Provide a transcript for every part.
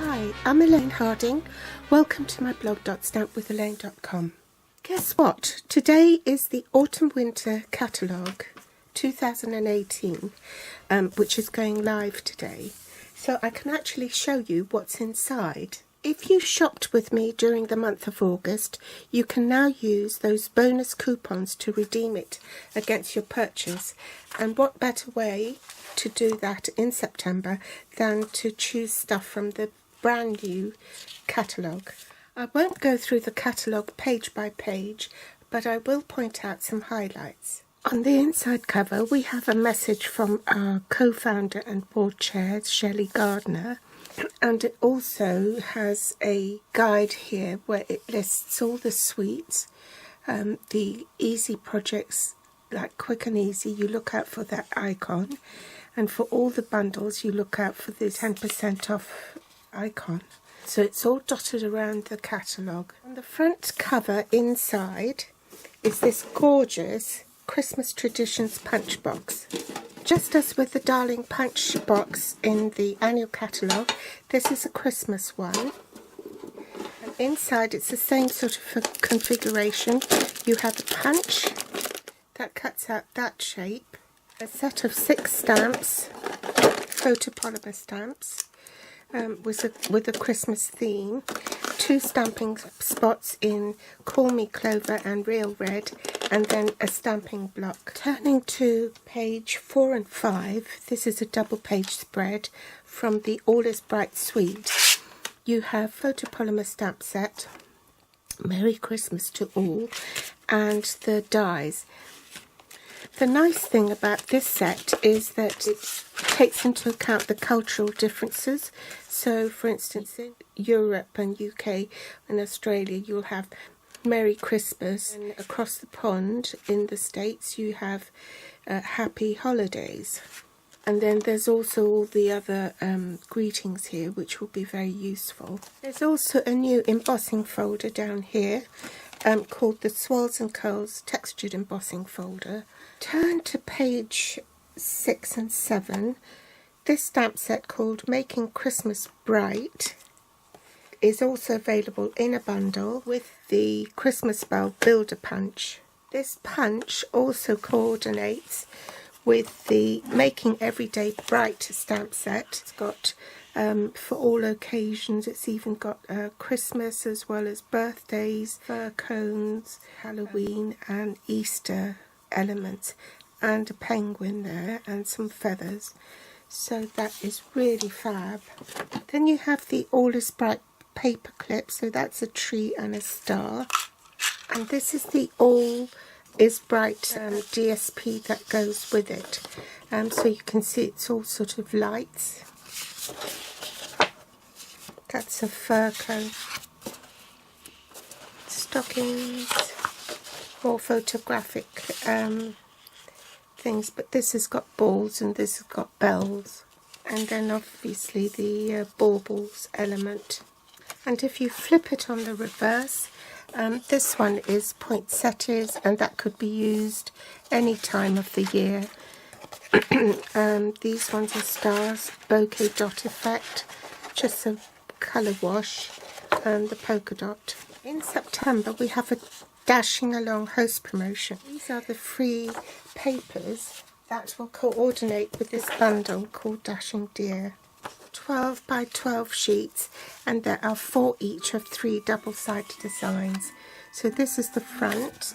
Hi, I'm Elaine Harding. Welcome to my blog stampwithelaine.com. Guess what? Today is the Autumn-Winter Catalogue 2018, which is going live today. So I can actually show you what's inside. If you shopped with me during the month of August, you can now use those bonus coupons to redeem it against your purchase. And what better way to do that in September than to choose stuff from the brand new catalogue. I won't go through the catalogue page by page, but I will point out some highlights. On the inside cover we have a message from our co-founder and board chair, Shelley Gardner, and it also has a guide here where it lists all the suites, the easy projects like quick and easy, you look out for that icon, and for all the bundles you look out for the 10% off icon. So it's all dotted around the catalogue. On the front cover inside is this gorgeous Christmas Traditions punch box. Just as with the Darling punch box in the annual catalogue, this is a Christmas one. And inside it's the same sort of configuration. You have a punch that cuts out that shape, a set of 6 stamps, photopolymer stamps, with a Christmas theme, 2 stamping spots in Call Me Clover and Real Red, and then a stamping block. Turning to page 4 and 5, this is a double page spread from the All Is Bright suite. You have photopolymer stamp set, Merry Christmas to all, and the dies. The nice thing about this set is that it takes into account the cultural differences. So, for instance, in Europe and UK and Australia, you'll have Merry Christmas, and across the pond in the States, you have Happy Holidays. And then there's also all the other greetings here, which will be very useful. There's also a new embossing folder down here, called the Swirls and Curls Textured Embossing Folder. Turn to page 6 and 7. This stamp set called Making Christmas Bright is also available in a bundle with the Christmas Bell Builder Punch. This punch also coordinates with the Making Everyday Bright stamp set. It's got for all occasions. It's even got Christmas as well as birthdays, fir cones, Halloween and Easter elements, and a penguin there and some feathers. So that is really fab. Then you have the All Is Bright paper clip, so that's a tree and a star. And this is the All Is Bright DSP that goes with it. So you can see it's all sort of lights. That's a fir cone. Stockings, more photographic things, but this has got balls and this has got bells. And then obviously the baubles element. And if you flip it on the reverse, this one is poinsettias, and that could be used any time of the year. These ones are stars, bouquet dot effect, just a colour wash, and the polka dot. In September we have a Dashing Along host promotion. These are the free papers that will coordinate with this bundle called Dashing Dear. 12 by 12 sheets, and there are 4 each of 3 double-sided designs. So this is the front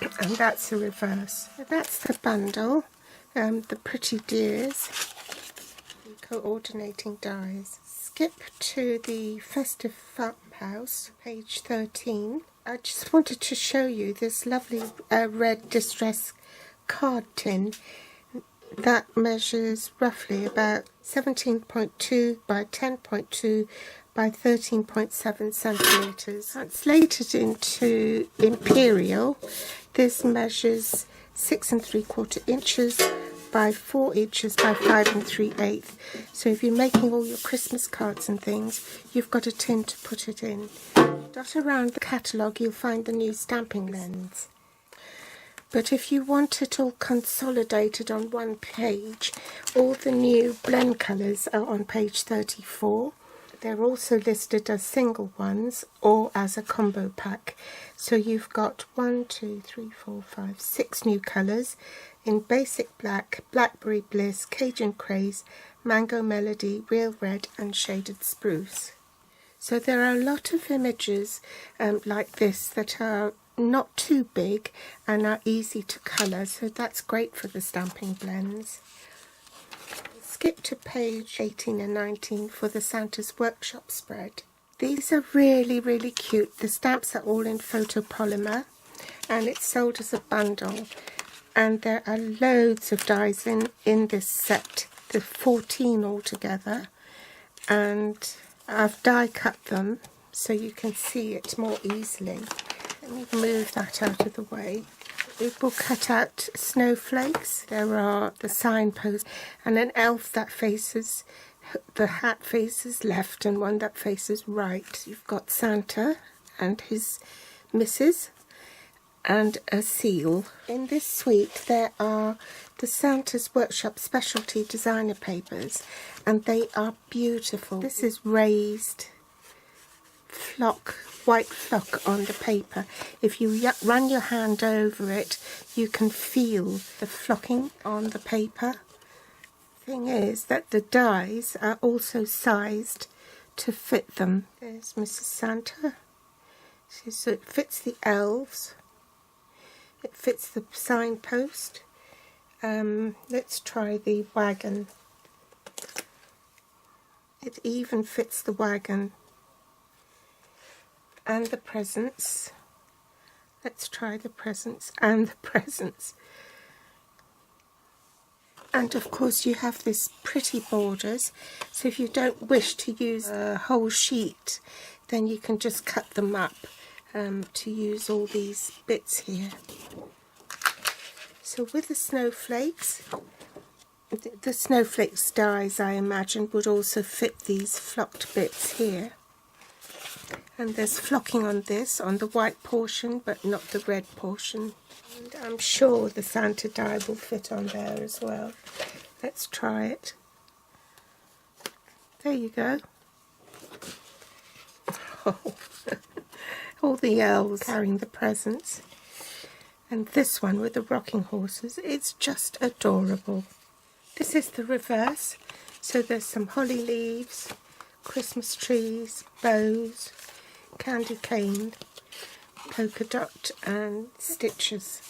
and that's the reverse. So that's the bundle, the pretty deers, the coordinating dies. Skip to the Festive Farmhouse, page 13. I just wanted to show you this lovely red distress card tin that measures roughly about 17.2 by 10.2 by 13.7 centimetres. Translated into imperial, this measures 6 3/4 inches by 4 inches by 5 3/8. So if you're making all your Christmas cards and things, you've got a tin to put it in. Dot around the catalogue you'll find the new stamping lens. But if you want it all consolidated on one page, all the new blend colours are on page 34. They're also listed as single ones or as a combo pack. So you've got 6 new colours in Basic Black, Blackberry Bliss, Cajun Craze, Mango Melody, Real Red and Shaded Spruce. So there are a lot of images like this that are not too big and are easy to colour, so that's great for the stamping blends. Skip to page 18 and 19 for the Santa's Workshop spread. These are really, really cute. The stamps are all in photopolymer and it's sold as a bundle. And there are loads of dies in this set. There's 14 altogether. And I've die cut them so you can see it more easily. Let me move that out of the way. It will cut out snowflakes. There are the signposts and an elf that faces, the hat faces left and one that faces right. You've got Santa and his missus and a seal. In this suite there are the Santa's Workshop specialty designer papers and they are beautiful. This is raised flock, white flock on the paper. If you run your hand over it, you can feel the flocking on the paper. Thing is that the dies are also sized to fit them. There's Mrs. Santa. So it fits the elves. It fits the signpost. Let's try the wagon. It even fits the wagon. And the presents. Let's try the presents and the presents. And of course you have this pretty borders, so if you don't wish to use a whole sheet, then you can just cut them up to use all these bits here. So with the snowflakes dies, I imagine, would also fit these flocked bits here. And there's flocking on this, on the white portion, but not the red portion. And I'm sure the Santa die will fit on there as well. Let's try it. There you go. Oh. All the elves carrying the presents. And this one with the rocking horses, it's just adorable. This is the reverse. So there's some holly leaves, Christmas trees, bows, candy cane, polka dot and stitches.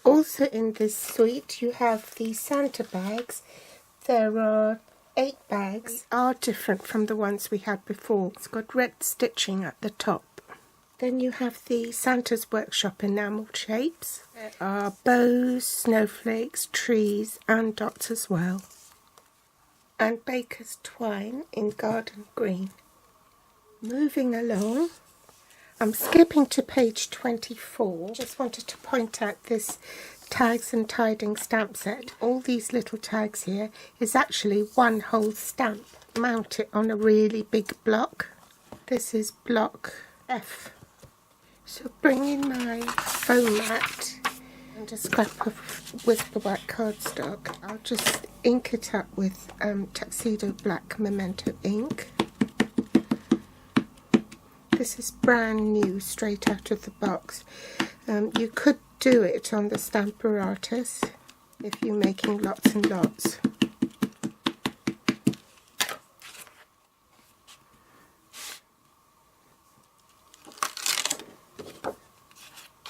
Also in this suite you have the Santa bags. There are 8 bags. They are different from the ones we had before. It's got red stitching at the top. Then you have the Santa's Workshop enamelled shapes. There are bows, snowflakes, trees and dots as well. And baker's twine in garden green. Moving along, I'm skipping to page 24. Just wanted to point out this tags and tiding stamp set. All these little tags here is actually one whole stamp. Mount it on a really big block. This is block F. So bring in my foam mat and a scrap with the white cardstock. I'll just ink it up with Tuxedo Black Memento ink. This is brand new, straight out of the box. You could do it on the Stamparatus if you're making lots and lots.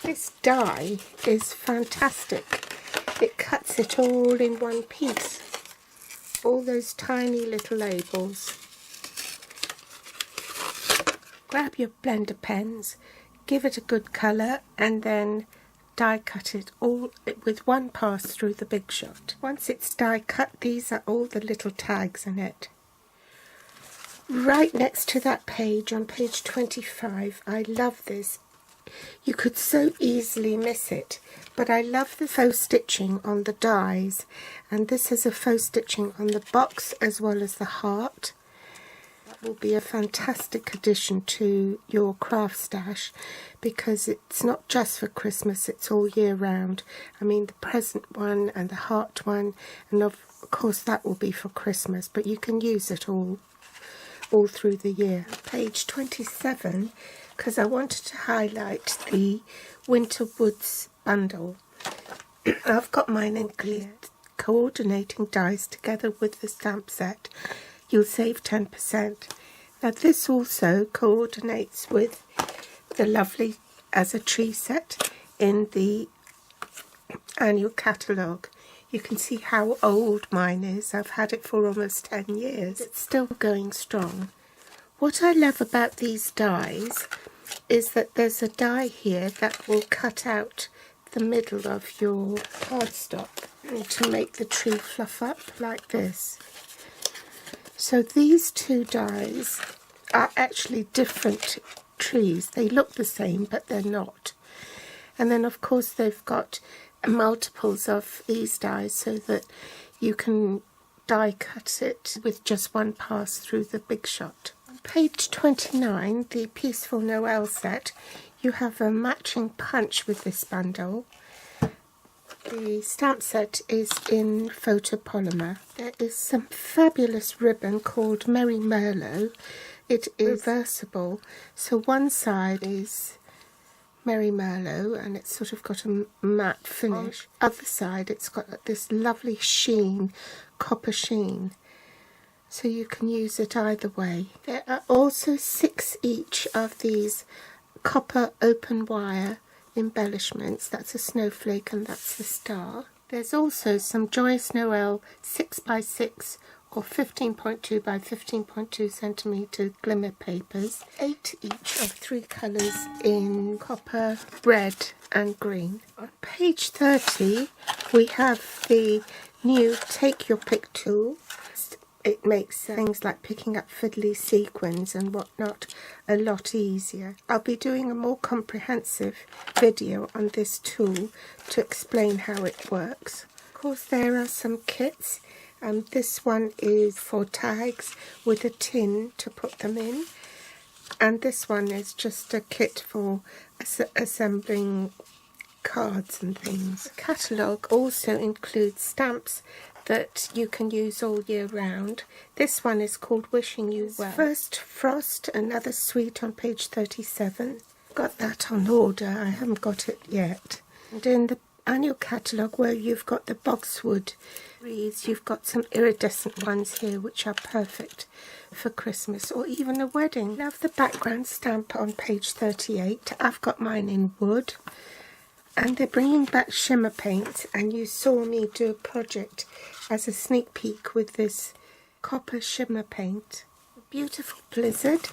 This die is fantastic. It cuts it all in one piece. All those tiny little labels. Grab your blender pens, give it a good colour and then die cut it all with one pass through the Big Shot. Once it's die cut, these are all the little tags in it. Right next to that page, on page 25, I love this. You could so easily miss it, but I love the faux stitching on the dies, and this is a faux stitching on the box as well as the heart. That will be a fantastic addition to your craft stash because it's not just for Christmas, it's all year round. I mean the present one and the heart one, and of course that will be for Christmas, but you can use it all all through the year. Page 27, because I wanted to highlight the Winter Woods bundle. I've got mine in clear. Coordinating dies together with the stamp set, you'll save 10%. Now this also coordinates with the lovely As a Tree set in the annual catalogue. You can see how old mine is. I've had it for almost 10 years. It's still going strong. What I love about these dies is that there's a die here that will cut out the middle of your cardstock to make the tree fluff up like this. So these two dies are actually different trees. They look the same, but they're not. And then of course they've got multiples of these dies so that you can die cut it with just one pass through the Big Shot. On page 29, the Peaceful Noel set, you have a matching punch with this bundle. The stamp set is in photopolymer. There is some fabulous ribbon called Merry Merlot. It is reversible, so one side is Merry Merlot and it's sort of got a matte finish. Other side it's got this lovely sheen, copper sheen, so you can use it either way. There are also 6 each of these copper open wire embellishments. That's a snowflake and that's the star. There's also some Joyous Noel 6x6 or 15.2 by 15.2 centimetre glimmer papers, 8 each of 3 colours in copper, red and green. On page 30 we have the new Take Your Pick tool. It makes things like picking up fiddly sequins and whatnot a lot easier. I'll be doing a more comprehensive video on this tool to explain how it works. Of course there are some kits. This one is for tags with a tin to put them in, and this one is just a kit for assembling cards and things. The catalogue also includes stamps that you can use all year round. This one is called Wishing You Well. First Frost, another sweet, on page 37. Got that on order, I haven't got it yet. And in the annual catalogue where you've got the boxwood wreaths, you've got some iridescent ones here which are perfect for Christmas or even a wedding. Love the background stamp on page 38. I've got mine in wood. And they're bringing back shimmer paint, and you saw me do a project as a sneak peek with this copper shimmer paint. Beautiful Blizzard.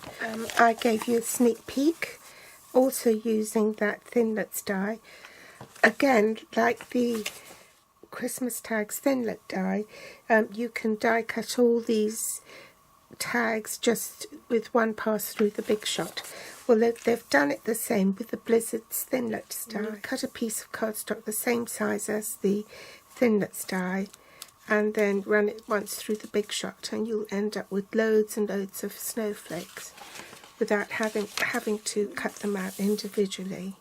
I gave you a sneak peek, also using that Thinlits die. Again, like the Christmas tags Thinlit die, you can die cut all these tags just with one pass through the Big Shot. Well, they've done it the same with the Blizzard's Thinlits die. Cut a piece of cardstock the same size as the Thinlits die and then run it once through the Big Shot, and you'll end up with loads and loads of snowflakes without having to cut them out individually.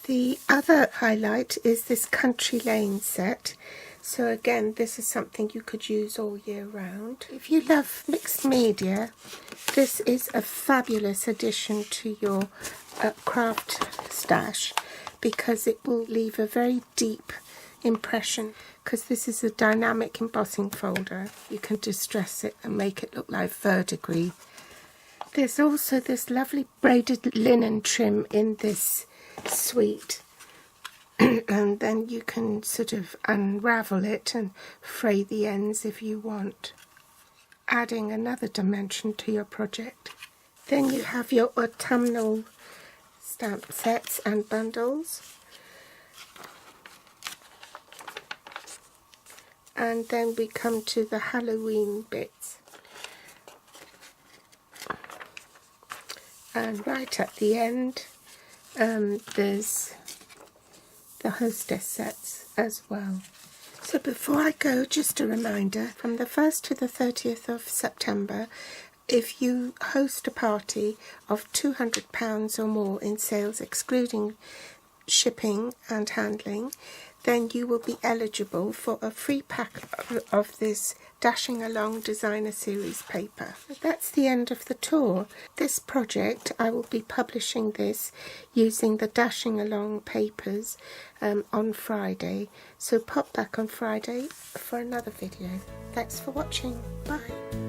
The other highlight is this Country Lane set. So again, this is something you could use all year round. If you love mixed media, this is a fabulous addition to your craft stash, because it will leave a very deep impression, because this is a dynamic embossing folder. You can distress it and make it look like verdigris. There's also this lovely braided linen trim in this suite. And then you can sort of unravel it and fray the ends if you want, adding another dimension to your project. Then you have your autumnal stamp sets and bundles. And then we come to the Halloween bits. And right at the end, there's the hostess sets as well. So before I go, just a reminder, from the 1st to the 30th of September, if you host a party of £200 or more in sales, excluding shipping and handling, then you will be eligible for a free pack of this Dashing Along Designer Series paper. That's the end of the tour. This project, I will be publishing this using the Dashing Along papers on Friday. So pop back on Friday for another video. Thanks for watching. Bye.